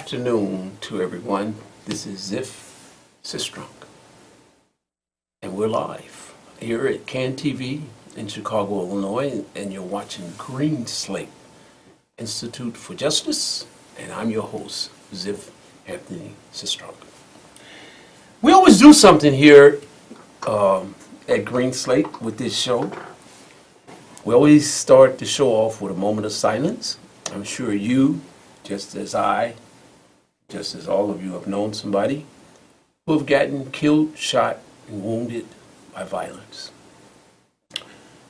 afternoon to everyone. This is Ziff Sistrunk, and we're live here at CAN TV in Chicago, Illinois, and you're watching Greenslate Institute for Justice, and I'm your host, Ziff Anthony Sistrunk. We always do something here at Greenslate with this show. We always start the show off with a moment of silence. I'm sure you, just as I, just as all of you have known somebody who have gotten killed, shot, and wounded by violence.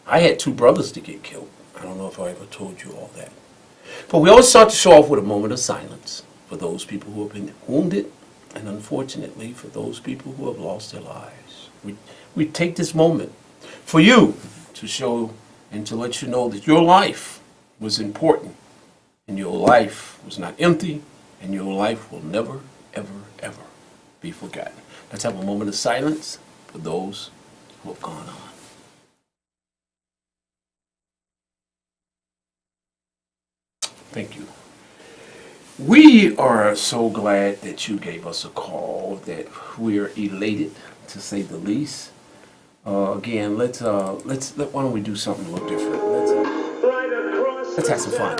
I had two brothers to get killed. I don't know if I ever told you all that. But we always start the show off with a moment of silence for those people who have been wounded, and unfortunately for those people who have lost their lives. We take this moment for you to show and to let you know that your life was important, and your life was not empty, and your life will never, ever, ever be forgotten. Let's have a moment of silence for those who have gone on. Thank you. We are so glad that you gave us a call, that we're elated, to say the least. Again, why don't we do something a little different? Let's have some fun.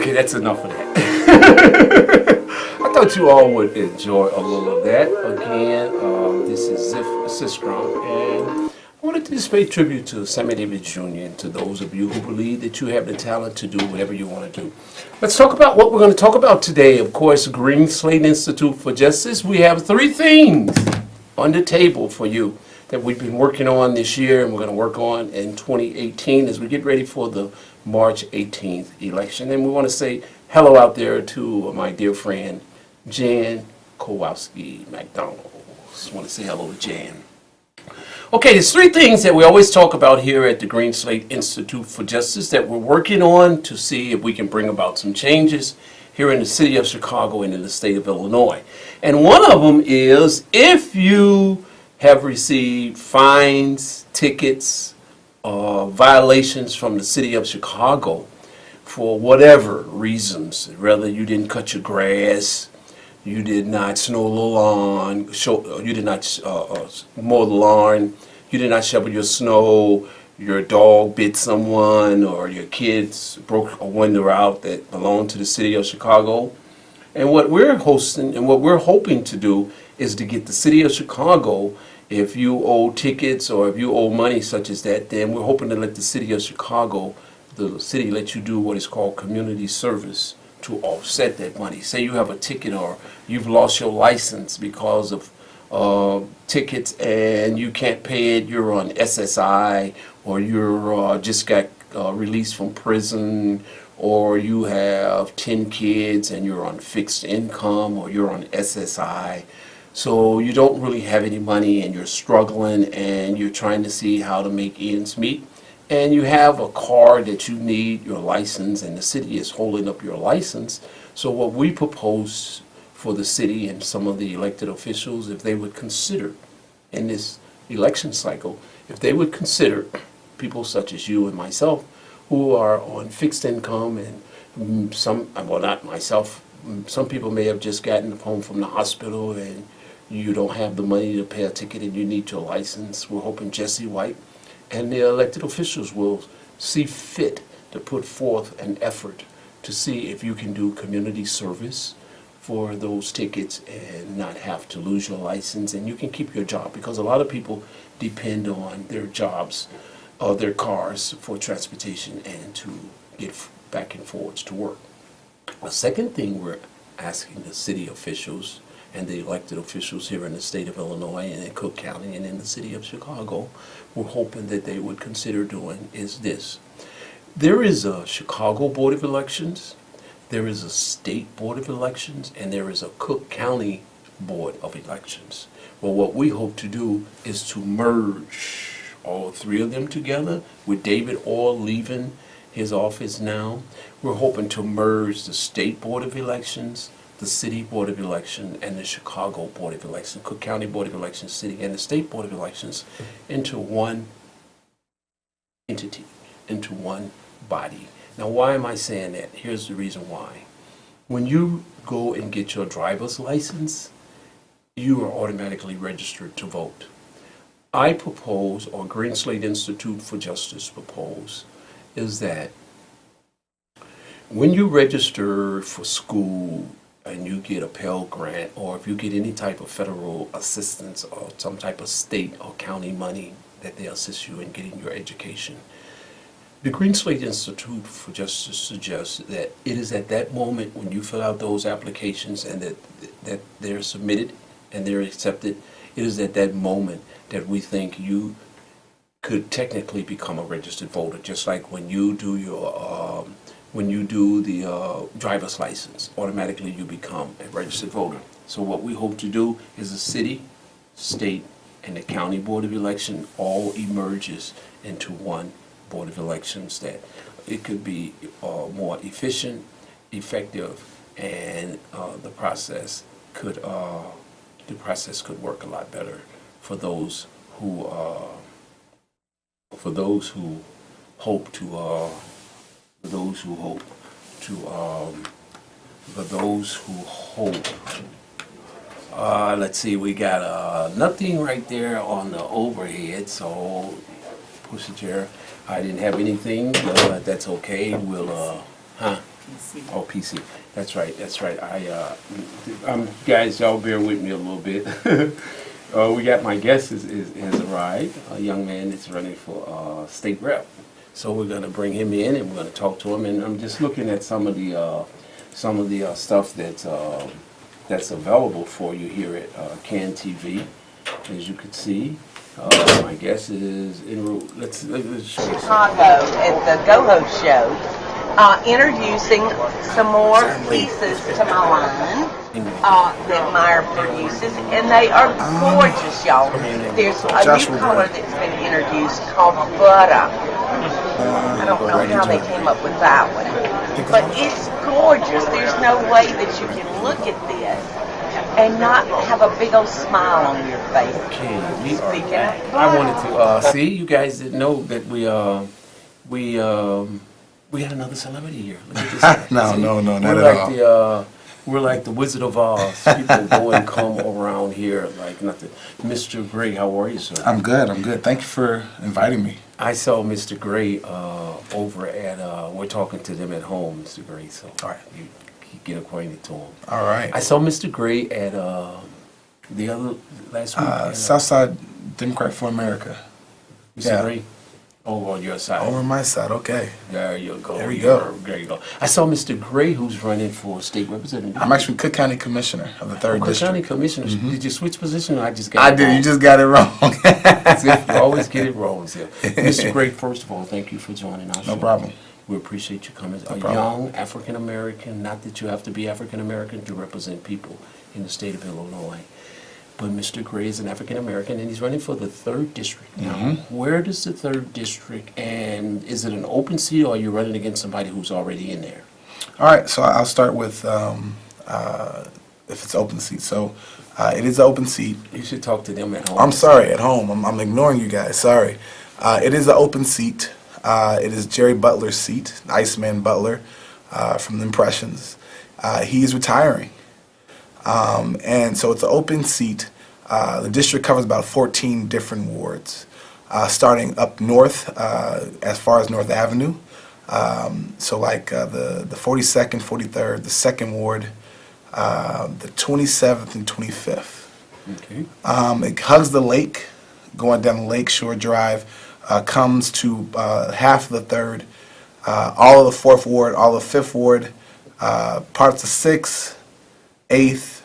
That's enough of that. I thought you all would enjoy a little of that. Again, this is Ziff Sistrunk, and I wanted to just pay tribute to Sammy Davis Jr. and to those of you who believe that you have the talent to do whatever you want to do. Let's talk about what we're going to talk about today. Of course, Greenslate Institute for Justice. We have 3 things on the table for you that we've been working on this year, and we're going to work on in 2018 as we get ready for the March 18th election. And we want to say hello out there to my dear friend, Jan Kowalski McDonald. Just want to say hello to Jan. Okay, there's 3 things that we always talk about here at the Greenslate Institute for Justice that we're working on to see if we can bring about some changes here in the city of Chicago and in the state of Illinois. And one of them is if you have received fines, tickets, violations from the city of Chicago for whatever reasons, whether you didn't cut your grass, you did not snow the lawn, you did not mow the lawn, you did not shovel your snow, your dog bit someone, or your kids broke a window out that belonged to the city of Chicago. And what we're hosting and what we're hoping to do is to get the city of Chicago, if you owe tickets or if you owe money such as that, then we're hoping to let the city of Chicago, the city let you do what is called community service to offset that money. Say you have a ticket or you've lost your license because of tickets and you can't pay it, you're on SSI, or you're just got released from prison, or you have 10 kids and you're on fixed income, or you're on SSI. So you don't really have any money and you're struggling and you're trying to see how to make ends meet. And you have a card that you need, your license, and the city is holding up your license. So what we propose for the city and some of the elected officials, if they would consider in this election cycle, if they would consider people such as you and myself who are on fixed income, and some, well, not myself Some people may have just gotten home from the hospital and you don't have the money to pay a ticket and you need your license. We're hoping Jesse White and the elected officials will see fit to put forth an effort to see if you can do community service for those tickets and not have to lose your license, and you can keep your job, because a lot of people depend on their jobs or their cars for transportation and to get back and forwards to work. A second thing we're asking the city officials and the elected officials here in the state of Illinois and in Cook County and in the city of Chicago, we're hoping that they would consider doing is this. There is a Chicago Board of Elections, there is a State Board of Elections, and there is a Cook County Board of Elections. Well, what we hope to do is to merge all three of them together, with David Orr leaving his office now. We're hoping to merge the State Board of Elections, the City Board of Elections, and the Chicago Board of Elections, Cook County Board of Elections, City, and the State Board of Elections into one entity, into one body. Now, why am I saying that? Here's the reason why. When you go and get your driver's license, you are automatically registered to vote. I propose, or Greenslate Institute for Justice propose, is that when you register for school and you get a Pell Grant, or if you get any type of federal assistance or some type of state or county money that they assist you in getting your education, the Greenslate Institute for Justice suggests that it is at that moment when you fill out those applications and that they're submitted and they're accepted, it is at that moment that we think you could technically become a registered voter, just like when you do the driver's license, automatically you become a registered voter. So what we hope to do is the city, state, and the county board of election all emerges into one board of elections, that it could be more efficient, effective, and the process could work a lot better for those who hope to let's see, we got nothing right there on the overhead, so push it here. I didn't have anything, but that's okay. We'll PC. Oh, PC. That's right. Guys, y'all bear with me a little bit. We got my guest has arrived. A young man that's running for state rep. So we're gonna bring him in and we're gonna talk to him. And I'm just looking at some of the stuff that's available for you here at CAN TV, as you can see. My guest is en route. Let's show you Chicago at the Go-Ho show, introducing some more pieces to my line that Meyer produces, and they are gorgeous, y'all. There's a new color that's been introduced called Butter. I don't know how they came up with that one, but it's gorgeous. There's no way that you can look at this and not have a big old smile on your face. Okay, we are back. I wanted to see, you guys didn't know that we had another celebrity here. Look at this. No, not at all. We're like the Wizard of Oz. People go and come around here like nothing. Mr. Gray, how are you, sir? I'm good. Thank you for inviting me. I saw Mr. Gray over at, we're talking to them at home, Mr. Gray, so all right. You get acquainted to him. All right. I saw Mr. Gray at the other last week. Southside Democrat for America. Mr. Gray? Over on your side. Over my side, okay. There you go. There you go. There you go. I saw Mr. Gray, who's running for state representative. I'm actually Cook County Commissioner of the 3rd District. Cook County Commissioner. Mm-hmm. Did you switch position or I just got it wrong? You just got it wrong. You always get it wrong. So. Mr. Gray, first of all, thank you for joining us. No problem. We appreciate you coming. No a problem. Young African American, not that you have to be African American to represent people in the state of Illinois. But Mr. Gray is an African American, and he's running for the 3rd District. Now, where does the 3rd District, and is it an open seat, or are you running against somebody who's already in there? All right, so I'll start with if it's open seat. So it is an open seat. You should talk to them at home. I'm sorry, at home. I'm ignoring you guys. Sorry. It is an open seat. It is Jerry Butler's seat, Iceman Butler from the Impressions. He's retiring. And so it's an open seat. The district covers about 14 different wards, starting up north as far as North Avenue. So like the 42nd, 43rd, the 2nd Ward, the 27th and 25th. Okay. It hugs the lake, going down the Lake Shore Drive, comes to half of the 3rd, all of the 4th Ward, all of 5th Ward, parts of 6th, 8th,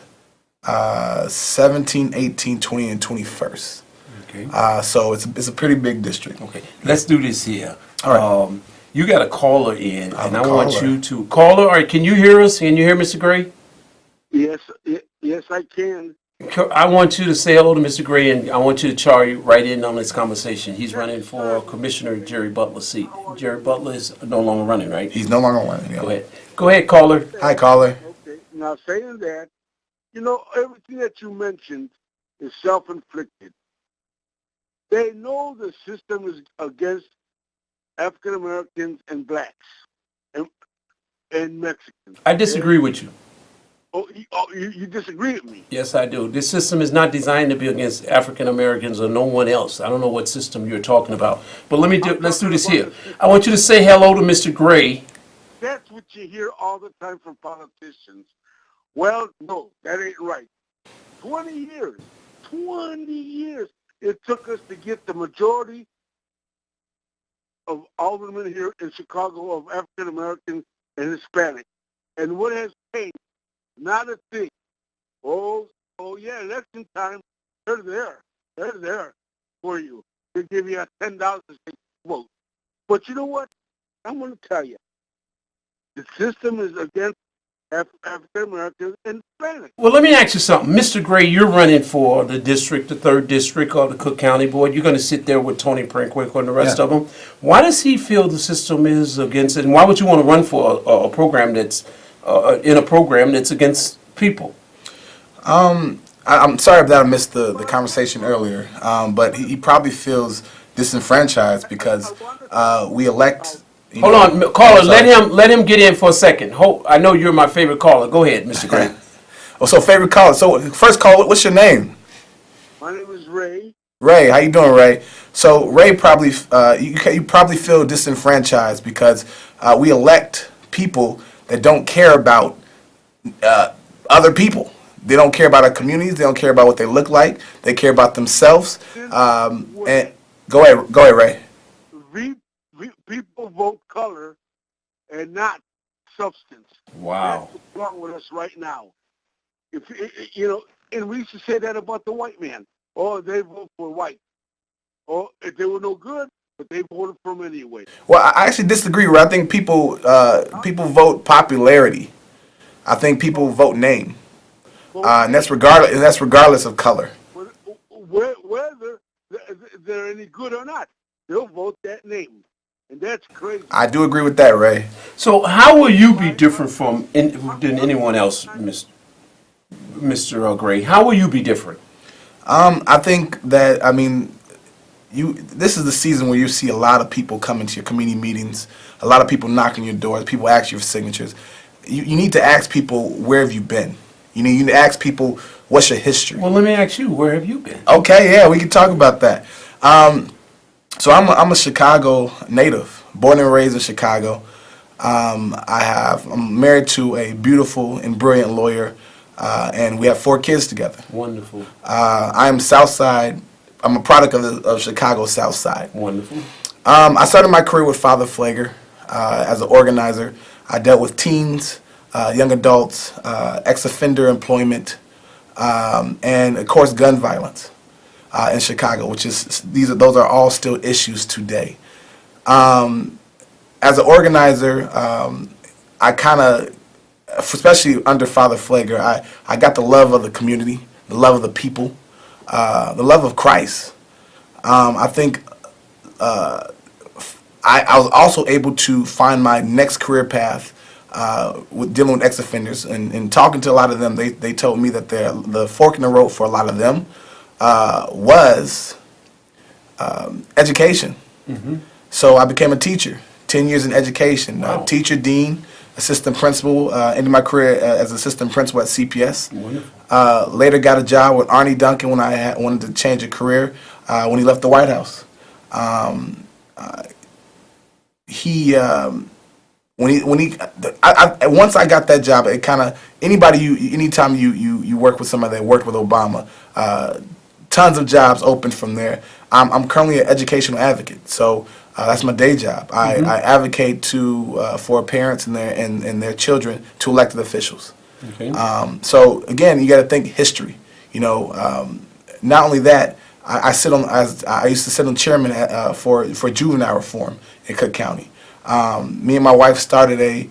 17, 18, 20, and 21st. Okay. So it's a pretty big district. Okay. Let's do this here. All right. You got a caller in, I'm and a I want caller. you to caller. All right. Can you hear us? Can you hear Mr. Gray? Yes, yes, I can. I want you to say hello to Mr. Gray, and I want you to chime right in on this conversation. He's running for Commissioner Jerry Butler's seat. Jerry Butler is no longer running, right? He's no longer running. Go ahead. Go ahead, caller. Hi, caller. Okay. Now, saying that, everything that you mentioned is self-inflicted. They know the system is against African Americans and blacks and Mexicans. I disagree with you. You disagree with me? Yes, I do. This system is not designed to be against African Americans or no one else. I don't know what system you're talking about. But let's do this here. I want you to say hello to Mr. Gray. That's what you hear all the time from politicians. Well, no, that ain't right. 20 years it took us to get the majority of aldermen here in Chicago of African Americans and Hispanic. And what has changed? Not a thing. Oh yeah, election time, they're there for you. They give you a $10 to vote. But you know what? I'm going to tell you, the system is against African Americans and Hispanic. Well, let me ask you something. Mr. Gray, you're running for the district, the 3rd district of the Cook County Board. You're going to sit there with Tony Prinkwick and the rest of them. Why does he feel the system is against it? And why would you want to run for a program that's against people? I'm sorry that I missed the conversation earlier, but he probably feels disenfranchised because we elect. Hold on, caller. Let him get in for a second. I know you're my favorite caller. Go ahead, Mr. Gray. So favorite caller. So first caller, what's your name? My name is Ray. Ray, how you doing, Ray? So Ray probably you probably feel disenfranchised because we elect people that don't care about other people. They don't care about our communities. They don't care about what they look like. They care about themselves. And go ahead, Ray. People vote color and not substance. Wow. That's what's wrong with us right now. And we used to say that about the white man. Oh, they vote for white. Oh, if they were no good, but they voted for them anyway. Well, I actually disagree. I think people vote popularity. I think people vote name, and that's regardless of color. Whether they're any good or not, they'll vote that name, and that's crazy. I do agree with that, Ray. So how will you be different than anyone else, Mr. Gray? How will you be different? I think that this is the season where you see a lot of people coming to your community meetings, a lot of people knocking your doors, people ask you for signatures. You need to ask people, where have you been? You need to ask people, what's your history? Well, let me ask you, where have you been? Okay, yeah, we can talk about that. So I'm a Chicago native, born and raised in Chicago. I'm married to a beautiful and brilliant lawyer, and we have 4 kids together. Wonderful. I am Southside. I'm a product of Chicago South Side. Wonderful. I started my career with Father Flager as an organizer. I dealt with teens, young adults, ex-offender employment, and of course gun violence in Chicago, those are all still issues today. As an organizer, I kind of, especially under Father Flager, I got the love of the community, the love of the people, the love of Christ. I think I was also able to find my next career path with dealing with ex-offenders and talking to a lot of them. They told me that the fork in the road for a lot of them was education. Mm-hmm. So I became a teacher, 10 years in education, Wow. Teacher, dean, assistant principal. Ended my career as assistant principal at CPS. Wonderful. Later got a job with Arnie Duncan when I wanted to change a career when he left the White House. He once I got that job, it kind of anytime you work with somebody that worked with Obama, tons of jobs opened from there. I'm currently an educational advocate, so that's my day job. I advocate for parents and their children to elected officials. Okay. So again, you got to think history. Not only that, I used to sit on chairman for juvenile reform in Cook County. Me and my wife started a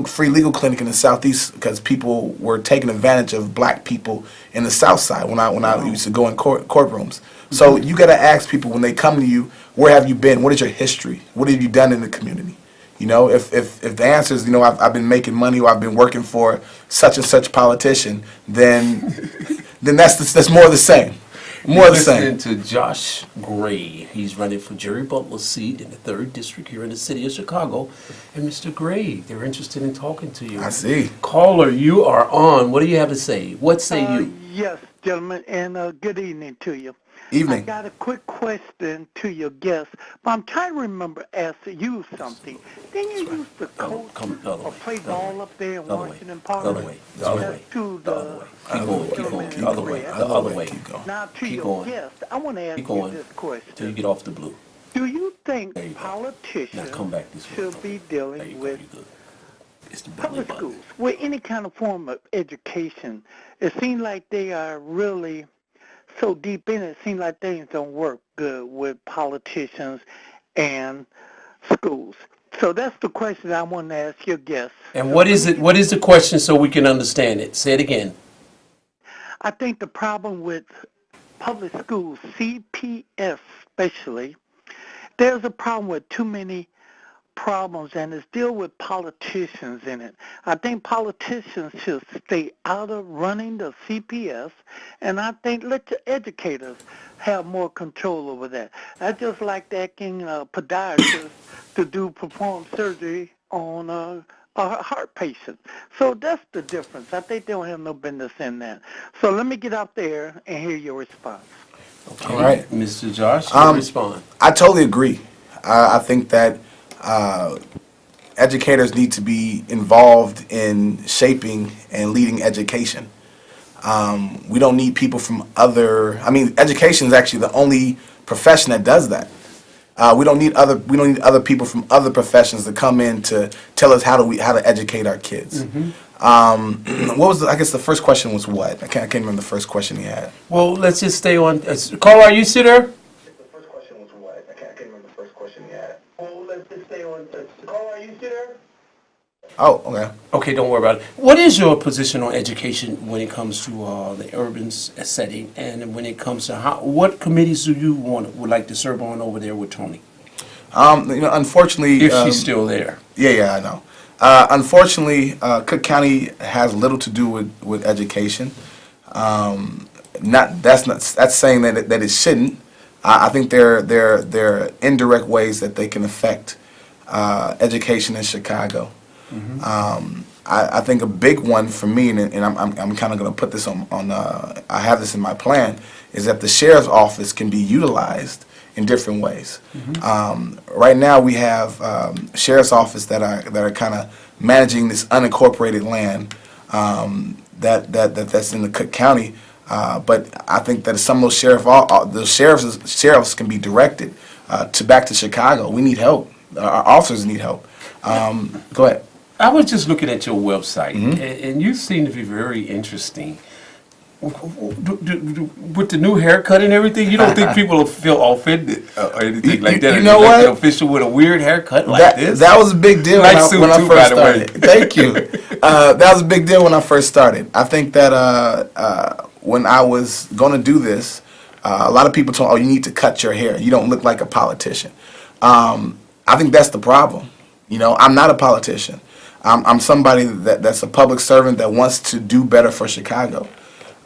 free legal clinic in the Southeast because people were taking advantage of black people in the South Side when I used to go in courtrooms. So you got to ask people when they come to you, where have you been? What is your history? What have you done in the community? If the answer is, I've been making money or I've been working for such and such politician, then that's more of the same. More of the same. Listening to Josh Gray. He's running for Jerry Butler's seat in the 3rd District here in the city of Chicago. And Mr. Gray, they're interested in talking to you. I see. Caller, you are on. What do you have to say? What say you? Yes, gentlemen, and good evening to you. Evening. I got a quick question to your guest, but I'm trying to remember asking you something. Didn't you used to coach or play ball up there in Washington Park? The other way. The other way. The other way. Keep going. The other way. The other way. Now, to Keep your going. guest, I want to ask Keep you going this till you question. get off the blue. Do you think There you go. Now politicians come back this way. should be There you dealing go. with You're good. It's the belly public button. schools, with any kind of form of education? It seems like they are really so deep in it. It seems like things don't work good with politicians and schools. So that's the question I want to ask your guest. And what is it? What is the question so we can understand it? Say it again. I think the problem with public schools, CPS especially, there's a problem with too many problems, and it's still with politicians in it. I think politicians should stay out of running the CPS, and I think let the educators have more control over that. I just like asking podiatrists to perform surgery on a heart patient. So that's the difference. I think they don't have no business in that. So let me get out there and hear your response. Okay. All right. Mr. Josh, you respond. I totally agree. I think that educators need to be involved in shaping and leading education. We don't need people from education is actually the only profession that does that. We don't need other people from other professions to come in to tell us how to educate our kids. What was I guess the first question was what? I can't remember the first question he had. Well, let's just stay on. Caller, are you still there? The first question was what? I can't remember the first question he had. Well, let's just stay on. Carl, are you still there? Oh, okay. Okay, don't worry about it. What is your position on education when it comes to the urban setting, and when it comes to what committees do you would like to serve on over there with Tony? Unfortunately, If she's still there. Yeah, I know. Unfortunately, Cook County has little to do with education. That's saying that it shouldn't. I think there are indirect ways that they can affect education in Chicago. I think a big one for me, and I'm kind of going to put this on. I have this in my plan, is that the sheriff's office can be utilized in different ways. Right now, we have sheriff's office that are kind of managing this unincorporated land that's in the Cook County. But I think that some of those sheriffs can be directed back to Chicago. We need help. Our officers need help. Go ahead. I was just looking at your website, and you seem to be very interesting. With the new haircut and everything, you don't think people will feel offended or anything like that? You know what? An official with a weird haircut like this? That was a big deal when I first started. Thank you. That was a big deal when I first started. I think that when I was going to do this, a lot of people told me, "Oh, you need to cut your hair. You don't look like a politician." I think that's the problem. I'm not a politician. I'm somebody that's a public servant that wants to do better for Chicago.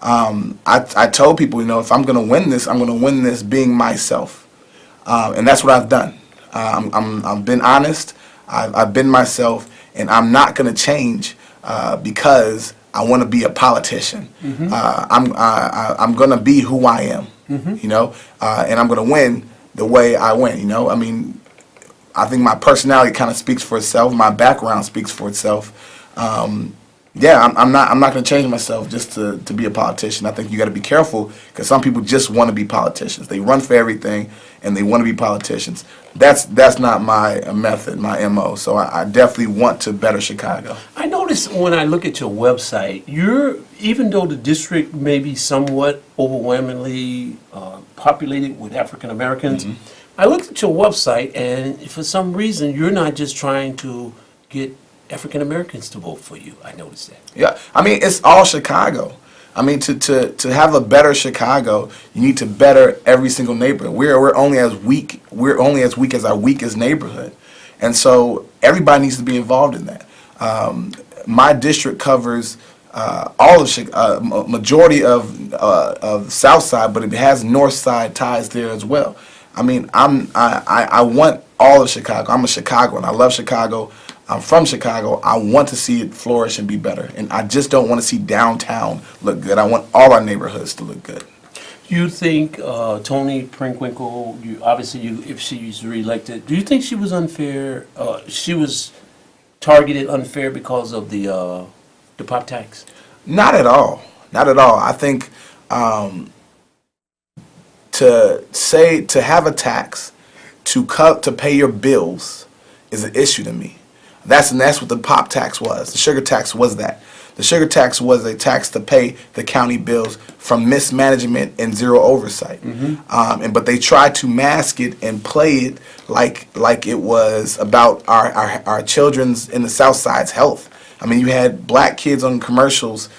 I told people, if I'm going to win this, I'm going to win this being myself, and that's what I've done. I've been honest. I've been myself, and I'm not going to change because I want to be a politician. I'm going to be who I am, you know, and I'm going to win the way I win. You know, I mean, I think my personality kind of speaks for itself. My background speaks for itself. Yeah, I'm not going to change myself just to be a politician. I think you got to be careful because some people just want to be politicians. They run for everything and they want to be politicians. That's not my method, my MO. So I definitely want to better Chicago. I notice when I look at your website, even though the district may be somewhat overwhelmingly populated with African Americans, I looked at your website and for some reason you're not just trying to get African Americans to vote for you. I noticed that. Yeah, I mean, it's all Chicago. I mean, to have a better Chicago, you need to better every single neighborhood. We're only as weak as our weakest neighborhood, and so everybody needs to be involved in that. My district covers all of majority of South Side, but it has North Side ties there as well. I mean, I want all of Chicago. I'm a Chicagoan. I love Chicago. I'm from Chicago. I want to see it flourish and be better. And I just don't want to see downtown look good. I want all our neighborhoods to look good. You think Toni Preckwinkle, if she's reelected, do you think she was unfair? She was targeted unfair because of the pop tax? Not at all. Not at all. I think to have a tax to pay your bills is an issue to me. That's what the pop tax was. The sugar tax was that. The sugar tax was a tax to pay the county bills from mismanagement and zero oversight. But they tried to mask it and play it like it was about our children's in the South Side's health. I mean, you had black kids on commercials,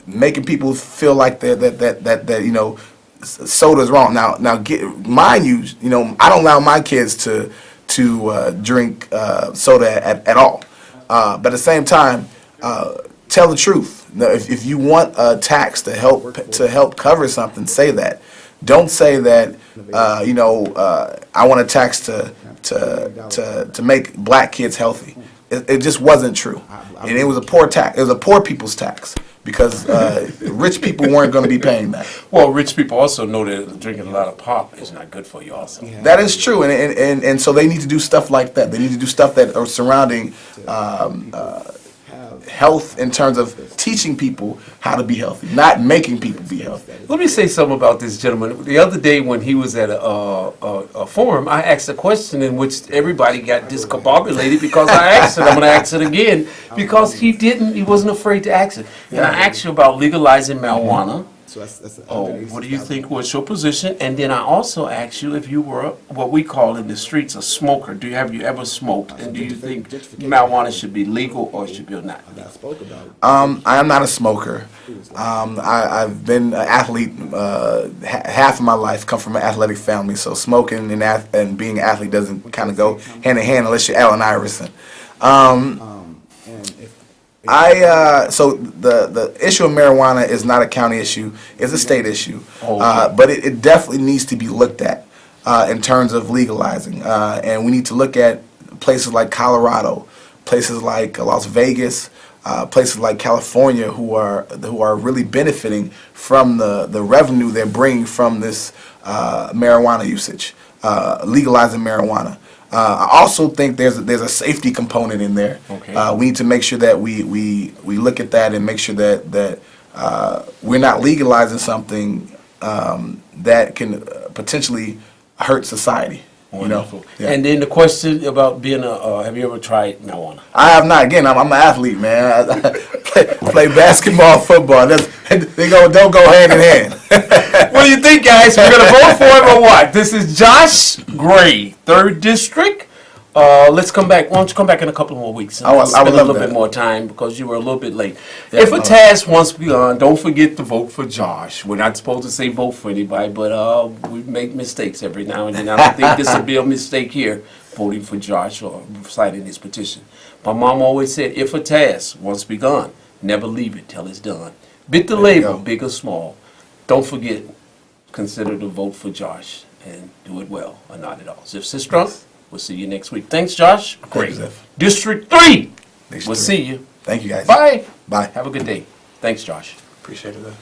making people feel like that soda's wrong. Now, mind you, I don't allow my kids to drink soda at all. But at the same time, tell the truth. Now, if you want a tax to help cover something, say that. Don't say that. I want a tax to make black kids healthy. It just wasn't true, and it was a poor tax. It was a poor people's tax because rich people weren't going to be paying that. Well, rich people also know that drinking a lot of pop is not good for you also. That is true, and so they need to do stuff like that. They need to do stuff that are surrounding health in terms of teaching people how to be healthy, not making people be healthy. Let me say something about this gentleman. The other day when he was at a forum, I asked a question in which everybody got discombobulated because I asked it. I'm going to ask it again because he wasn't afraid to ask it. And I asked you about legalizing marijuana. What do you think was your position? And then I also asked you if you were what we call in the streets a smoker. Have you ever smoked? And do you think marijuana should be legal or should be not? I am not a smoker. I've been an athlete half of my life. Come from an athletic family, so smoking and being an athlete doesn't kind of go hand in hand unless you're Allen Iverson. So the issue of marijuana is not a county issue; it's a state issue. But it definitely needs to be looked at in terms of legalizing, and we need to look at places like Colorado, places like Las Vegas, places like California, who are really benefiting from the revenue they're bringing from this marijuana usage, legalizing marijuana. I also think there's a safety component in there. We need to make sure that we look at that and make sure that we're not legalizing something that can potentially hurt society. Wonderful. Yeah. And then the question about being have you ever tried marijuana? I have not. Again, I'm an athlete, man. I play basketball, football. Don't go hand in hand. What do you think, guys? We're going to vote for him or what? This is Josh Gray, 3rd District. Let's come back. Why don't you come back in a couple more weeks? I would spend a love little that. bit more time because you were a little bit late. If a task once begun, don't forget to vote for Josh. We're not supposed to say vote for anybody, but we make mistakes every now and then. I don't think this will be a mistake here, voting for Josh or citing his petition. My mom always said, if a task once begun, never leave it till it's done. Bit the label, big or small. Don't forget, consider to vote for Josh and do it well or not at all. Ziff Sistrunk, We'll see you next week. Thanks, Josh. Thank you, Ziff. District 3. District We'll 3. see you. Thank you, guys. Bye. Bye. Have a good day. Thanks, Josh. Appreciate it, Ziff.